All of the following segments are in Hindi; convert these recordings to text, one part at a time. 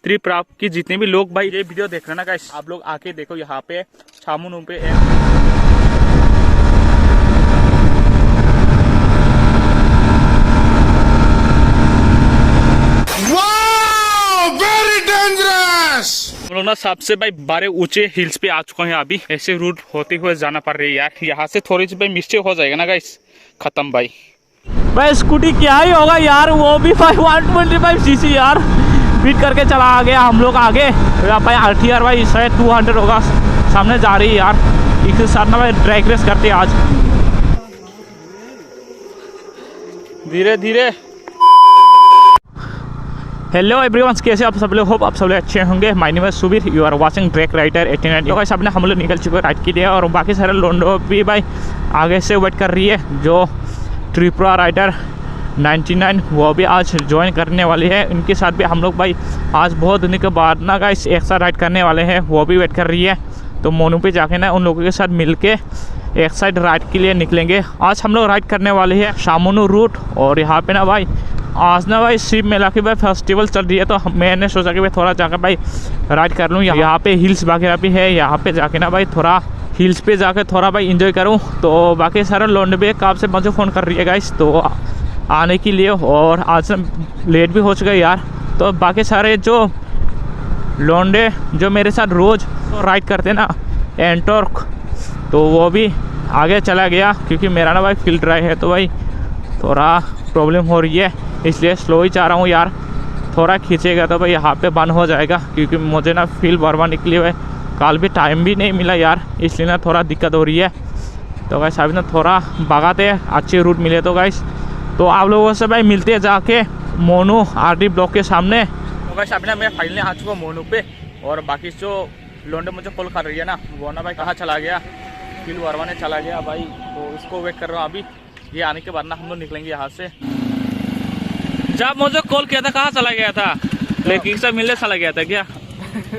त्रिप्राप की जितने भी लोग भाई ये वीडियो देख रहे ना गाइस, आप लोग आके देखो यहाँ पे छामुन पे हम लोग ना सबसे भाई बड़े ऊंचे हिल्स पे आ चुके हैं। अभी ऐसे रूट होते हुए जाना पड़ रही है यार, यहाँ से थोड़ी सी भाई मिस्टेक हो जाएगा ना गाइस, खत्म भाई। भाई स्कूटी क्या ही होगा यार, वो भी 125 सीसी यार, बीट करके चला आ गया हम लोग आगे। भाई RTR भाई शायद 200 होगा, सामने जा रही है यार। इसके साथ ना भाई ड्रैग रेस करते हैं आज, धीरे धीरे। हेलो एवरीवन, कैसे आप सब लोग, होप आप सब लोग अच्छे होंगे। My name is Subir, you are watching track rider 89। तो सब ने हम लोग निकल चुके हैं राइड के लिए, और बाकी सारे लोंडो भी भाई आगे से वेट कर रही है। जो त्रिपुरा राइडर 99 वो भी आज ज्वाइन करने वाली है। इनके साथ भी हम लोग भाई आज बहुत दिन के बाद ना गाइस एक साथ राइड करने वाले हैं, वो भी वेट कर रही है। तो मोनू पे जाके ना उन लोगों के साथ मिल के एक साइड राइड के लिए निकलेंगे। आज हम लोग राइड करने वाले हैं शामुनु रूट, और यहाँ पे ना भाई आज ना भाई शिव मेला की भाई फेस्टिवल चल रही है। तो मैंने सोचा कि भाई थोड़ा जाकर भाई राइड कर लूँ। यहाँ पे हिल्स वगैरह भी है, यहाँ पे जाके ना भाई थोड़ा हिल्स पे जाके थोड़ा भाई इंजॉय करूँ। तो बाकी सारे लोंडे भी कब से मुझे फ़ोन कर रही है गाइस तो आने के लिए, और आज लेट भी हो चुका है यार। तो बाकी सारे जो लोंडे जो मेरे साथ रोज़ राइड करते ना एंटॉर्क, तो वो भी आगे चला गया, क्योंकि मेरा ना भाई फील्ड ड्राइव है तो भाई थोड़ा प्रॉब्लम हो रही है, इसलिए स्लो ही चाह रहा हूँ यार। थोड़ा खींचेगा तो भाई यहाँ पे बंद हो जाएगा, क्योंकि मुझे ना फील्ड बर्बाद निकली हुई है, कल भी टाइम भी नहीं मिला यार, इसलिए ना थोड़ा दिक्कत हो रही है। तो गाइस अभी ना थोड़ा भगाते हैं, अच्छे रूट मिले तो गाइस। तो आप लोगों से भाई मिलते हैं जाके मोनू RD ब्लॉक के सामने। तो गाइस अभी ना मैं फाइनली आ चुका हूँ मोनू पे, और बाकी जो लोंडे मुझे कॉल कर रही है ना वो ना भाई कहाँ चला गया, फील्ड बर्बाद चला गया भाई। तो उसको वेट कर रहा हूँ अभी, ये आने के बाद ना हम लोग निकलेंगे यहाँ से। जब मुझे कॉल किया था कहाँ चला गया था, लेकिन सब मिलने चला गया था क्या?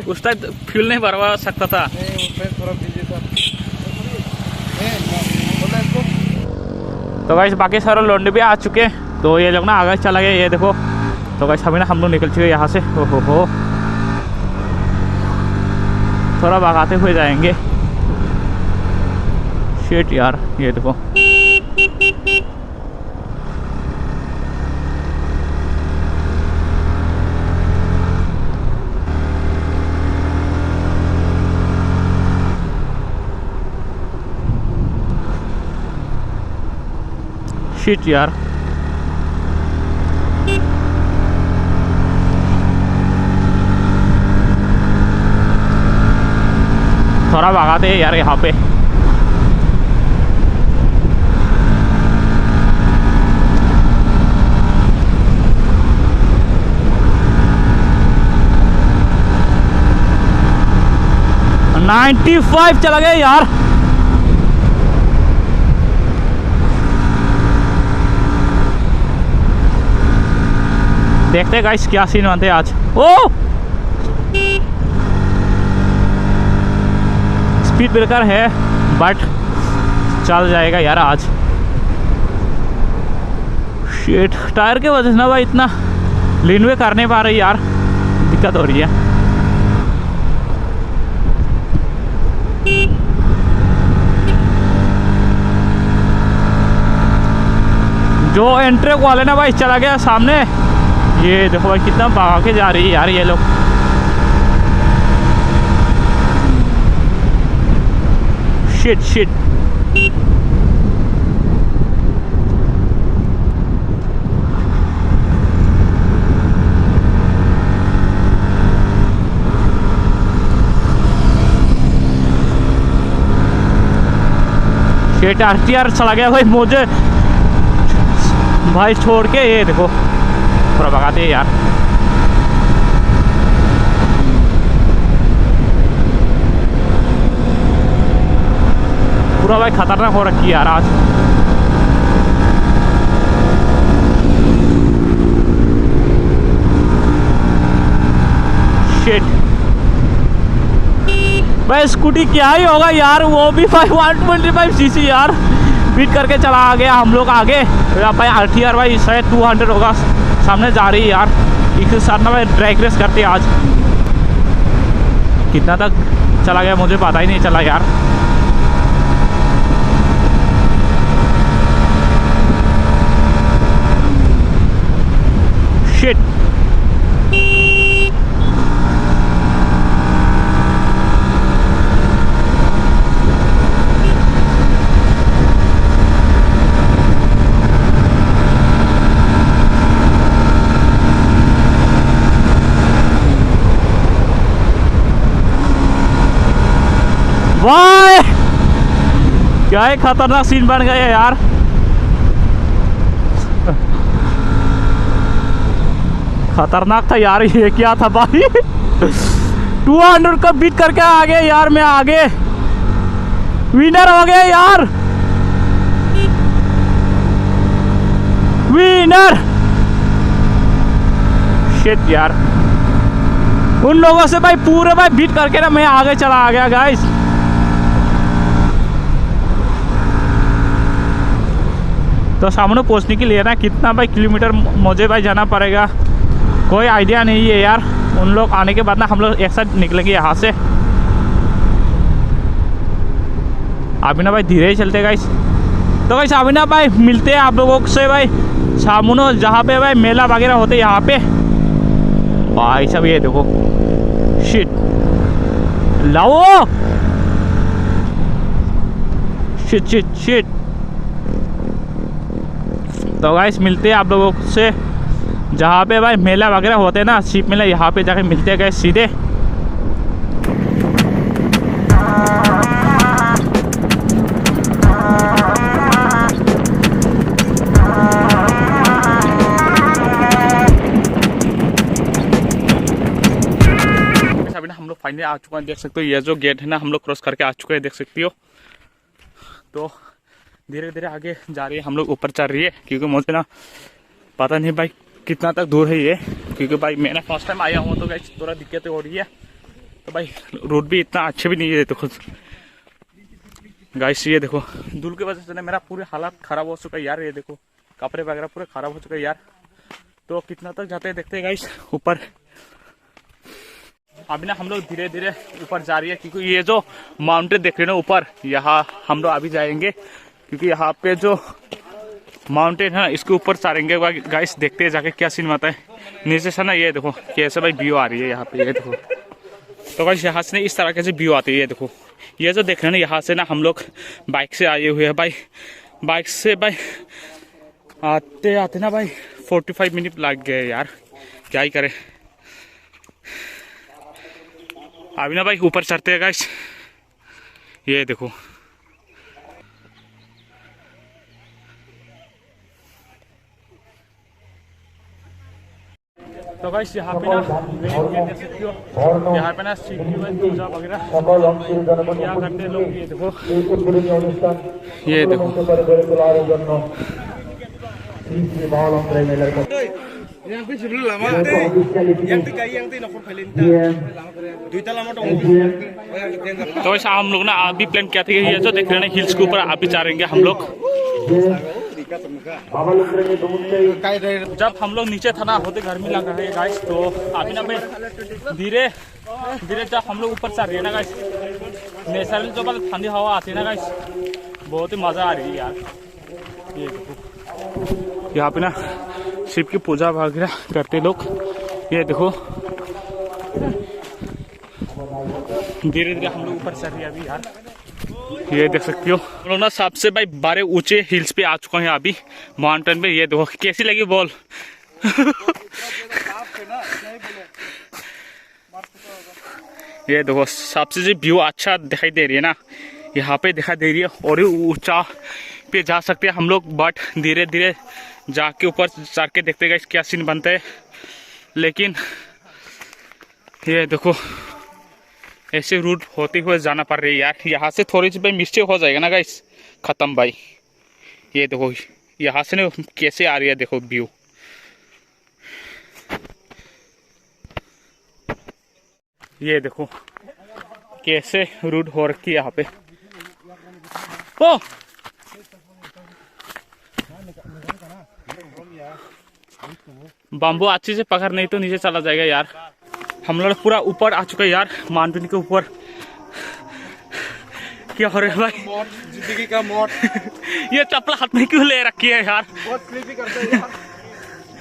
उस टाइम फ्यूल नहीं भरवा सकता था। तो गाइस बाकी सारे लोंडे भी आ चुके हैं, तो ये लोग ना आगे चला गया, ये देखो। तो गाइस अभी ना हम लोग निकल चुके यहाँ से। हो थोड़ा भगाते हुए जाएंगे। शिट यार, ये देखो शिट यार। थोड़ा भगाते हैं यार यहाँ पे। $95 चला गया यार। देखते गाइस क्या सीन बनते आज। ओ स्पीड ब्रेकर है बट चल जाएगा यार आज। शिट, टायर के वजह से ना भाई इतना लीनवे कर नहीं पा रही यार, दिक्कत हो रही है। जो एंट्रेक वाले ना भाई चला गया सामने, ये देखो भाई कितना भाग के जा रही है यार ये लोग। शिट शिट, शिट RTR चला गया भाई मुझे भाई छोड़ के। ये देखो थोड़ा भगाते हैं यार। पूरा भाई खतरनाक हो रखी है यार आज। शिट भाई, स्कूटी क्या ही होगा यार, वो भी 125 सीसी यार, बीट करके चला आ गया हम लोग आगे। भाई RTR भाई शायद 200 होगा, सामने जा रही है यार। एक साथ ना भाई ड्रैग रेस करते आज। कितना तक चला गया मुझे पता ही नहीं चला यार। शिट, वाह क्या है खतरनाक सीन बन गया यार। खतरनाक था यार, ये क्या था भाई। 200 का बीट करके आ गए यार, मैं आगे विनर हो गया यार, विनर। शिट यार, उन लोगों से भाई पूरे भाई बीट करके ना मैं आगे चला आ गया गाइस। तो सामने पहुंचने के लिए ना कितना भाई किलोमीटर मुझे भाई जाना पड़ेगा कोई आइडिया नहीं है यार। उन लोग आने के बाद ना हम लोग एक साथ निकलेंगे यहाँ से। अभी ना भाई धीरे ही चलते गाइस। तो गाइस अभी ना भाई मिलते हैं आप लोगों से भाई सामने जहाँ पे भाई मेला वगैरह होते यहाँ पे। भाई सब ये देखो, शिट लाओ, शिट शिट शिट। तो गाइस मिलते हैं आप लोगों से जहाँ पे भाई मेला वगैरह होते हैं ना, शिप मेला, यहाँ पे जाके मिलते हैं गाइस सीधे। अभी ना हम लोग फाइनली आ चुके हैं, देख सकते हो ये जो गेट है ना हम लोग क्रॉस करके आ चुके हैं, देख सकती हो। तो धीरे धीरे आगे जा रही है, हम लोग ऊपर चढ़ रही है क्योंकि मुझे ना पता नहीं भाई कितना तक दूर है ये, क्योंकि भाई मैं ना फर्स्ट टाइम आया हूँ तो गाइस थोड़ा दिक्कतें हो रही है। तो भाई रोड भी इतना अच्छे भी नहीं है। देखो गाइस ये देखो धूल की वजह से ना मेरा पूरे हालत खराब हो चुका है यार। ये देखो कपड़े वगैरह पूरे खराब हो चुके हैं यार। तो कितना तक जाते हैं देखते हैं गाइस ऊपर। अभी ना हम लोग धीरे धीरे ऊपर जा रही है क्योंकि ये जो माउंटेन देख रहे हो ना ऊपर, यहाँ हम लोग अभी जाएंगे क्योंकि यहाँ पे जो माउंटेन है इसके ऊपर चढ़ेंगे गाइस। देखते हैं जाके क्या सीन आता है नीचे से ना। ये देखो कैसे भाई व्यू आ रही है यहाँ पे, ये देखो। तो गाइस यहाँ से इस तरह के व्यू आती है, ये देखो। ये जो देख रहे हैं ना यहाँ से ना हम लोग बाइक से आए हुए हैं भाई। बाइक से भाई आते आते ना भाई 45 मिनट लग गए यार, क्या ही करे। अभी ना भाई ऊपर चढ़ते हैं गाइस, ये देखो। तो गाइस यहाँ पे ना देख सकते हो, यहाँ पे ना शिव की पूजा वगैरह क्या करते हैं लोग, ये देखो। ये देखो तो वैसा हम लोग ना अभी प्लान किया था कि ये जो देख रहे हैं हिल्स के ऊपर अभी चढ़ेंगे हम लोग। जब हम लोग नीचे था ना होते गर्मी लग रही है गाइस। तो अभी ना भाई धीरे धीरे जब हम लोग ऊपर चढ़ रहे हैं ना गाइस, नेचुरल जो बात ठंडी हवा आती है ना गाइस, बहुत ही मजा आ रही है यार। ये देखो यहाँ पे ना शिव की पूजा वगैरह करते लोग, ये देखो। धीरे धीरे हम लोग ऊपर चढ़ रहे हैं अभी यार, ये देख सकते हो। हम लोग ना सबसे भाई बड़े ऊंचे हिल्स पे आ चुके हैं अभी माउंटेन पे। ये देखो कैसी लगी बोल। ये देखो सबसे जो व्यू अच्छा दिखाई दे रही है ना यहाँ पे दिखाई दे रही है। और ऊंचा पे जा सकते हैं हम लोग, बट धीरे धीरे जाके ऊपर चढ़ के देखते हैं क्या सीन बनता है। लेकिन ये देखो ऐसे रूट होते हुए जाना पड़ रही है यार। यहाँ से थोड़ी सी भाई मिस्टेक हो जाएगा ना गाइस, खत्म भाई। ये देखो यहाँ से ना कैसे आ रही है, देखो व्यू। ये देखो कैसे रूट हो रखी है यहाँ पे। ओ बाम्बू अच्छे से पकड़, नहीं तो नीचे चला जाएगा यार। हम लोग पूरा ऊपर आ चुके हैं यार, माउंटेन के ऊपर। क्या हो रहा है भाई? जिंदगी का मोड़। ये चप्पल हाथ में क्यों ले रखी है यार? बहुत स्लिपी करता है यार।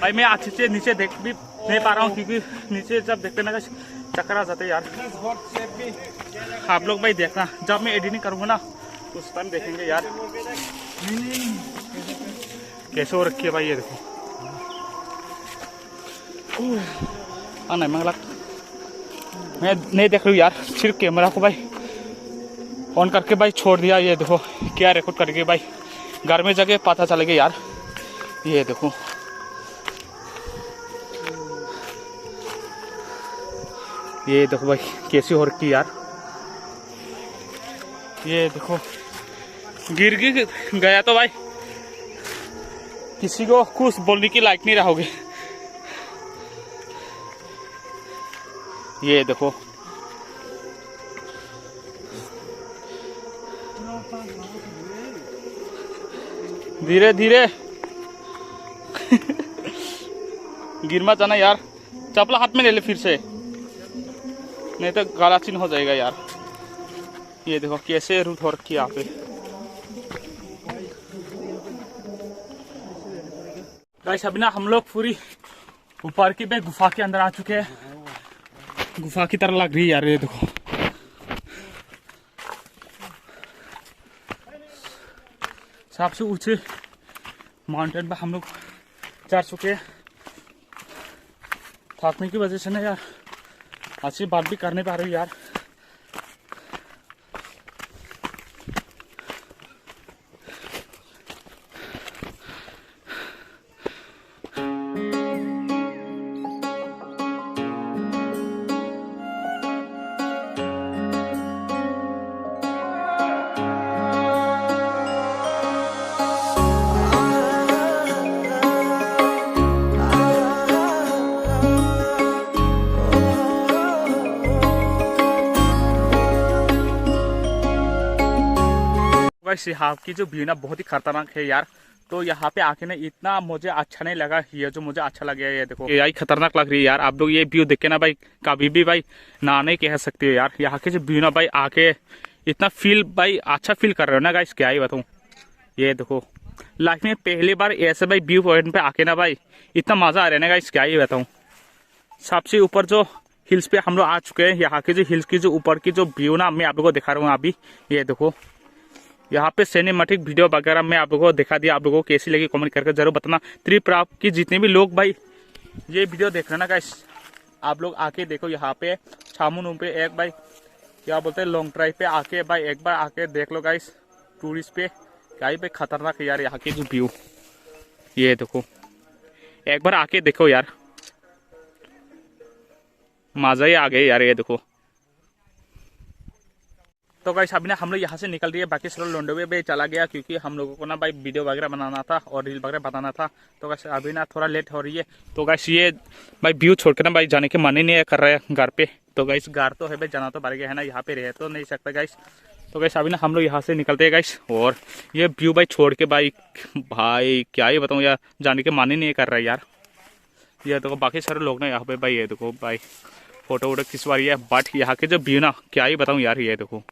भाई मैं अच्छे से नीचे देख भी नहीं पा रहा हूँ, क्योंकि नीचे जब देखते ना चक्कर आ जाते यार। आप लोग भाई देखना, जब मैं एडिटिंग करूँगा ना उस टाइम देखेंगे यार कैसे हो रखी है भाई। ये देखो नहीं मंगला, मैं नहीं देख रही हूँ यार, सिर्फ कैमरा को भाई ऑन करके भाई छोड़ दिया। ये देखो क्या रिकॉर्ड करके भाई, घर में जाके पता चलेगा यार। ये देखो ये देखो भाई कैसी हो रखी यार। ये देखो गिर गया तो भाई किसी को कुछ बोलने की लायक नहीं रहोगे। ये देखो धीरे धीरे गिर मत जाना यार, चप्पल हाथ में ले ले फिर से, नहीं तो गला चिन्ह हो जाएगा यार। ये देखो कैसे रूट हो रखी है यहाँ पे। गाइस अभी ना हम लोग पूरी ऊपर की पे गुफा के अंदर आ चुके हैं। गुफा की तरह लग रही है यार। ये देखो सबसे ऊंचे माउंटेन पे हम लोग चढ़ चुके हैं। थकने की वजह से ना यार अच्छी बात भी करने पा रही यार। यहाँ की जो व्यू ना बहुत ही खतरनाक है यार। तो यहाँ पे आके ना इतना मुझे अच्छा नहीं लगा, ये जो मुझे अच्छा लगा ये देखो यही खतरनाक लग रही है यार। आप लोग ये व्यू देख के ना भाई कभी भी भाई ना नहीं कह सकते हो यार। यहाँ के जो व्यू ना भाई आके इतना फील भाई अच्छा फील कर रहे हो ना गाइस, क्या ही बताऊँ। ये देखो लाइफ में पहली बार ऐसे भाई व्यू पॉइंट पे आके ना भाई इतना मजा आ रहा है ना गाइस, क्या ही बताऊँ। सबसे ऊपर जो हिल्स पे हम लोग आ चुके हैं, यहाँ के जो हिल्स की जो ऊपर की जो व्यू ना मैं आप लोगों को दिखा रहा हूँ अभी। ये देखो यहाँ पे सिनेमैटिक वीडियो वगैरह मैं आप लोगों को दिखा दिया। आप लोगों को कैसी लगी कमेंट करके जरूर बताना। त्रिपुरा की जितने भी लोग भाई ये वीडियो देख रहे ना गाइस, आप लोग आके देखो यहाँ पे छामुन पे एक भाई क्या बोलते हैं लॉन्ग ड्राइव पे आके भाई एक बार आके देख लो गाइस। टूरिस्ट पे क्या ही भाई खतरनाक है यार यहाँ की जो व्यू। ये देखो एक बार आके देखो यार, मजा ही आ गया यार। ये देखो तो गाइस अभी ना हम लोग यहाँ से निकल रही है, बाकी सब लोंडोवे पे चला गया क्योंकि हम लोगों को ना भाई वीडियो वगैरह बनाना था और रील वगैरह बताना था। तो गाइस अभी ना थोड़ा लेट हो रही है। तो गाइस ये भाई व्यू छोड़ के ना भाई जाने के मन ही नहीं कर रहा है घर पे। तो गाइस घर तो है भाई, जाना तो पड़ गया है ना, यहाँ पे रह तो नहीं सकता गाइस। तो गाइस अभी ना हम लोग यहाँ से निकलते हैं गाइस। और ये व्यू भाई छोड़ के भाई क्या ही बताऊँ यार, जाने के मन ही नहीं कर रहा है यार। ये देखो बाकी सारे लोग ना यहाँ पे भाई ये देखो भाई फोटो वोटो खिंचवा रही है, बट यहाँ के जो व्यू ना क्या ही बताऊँ यार। ये देखो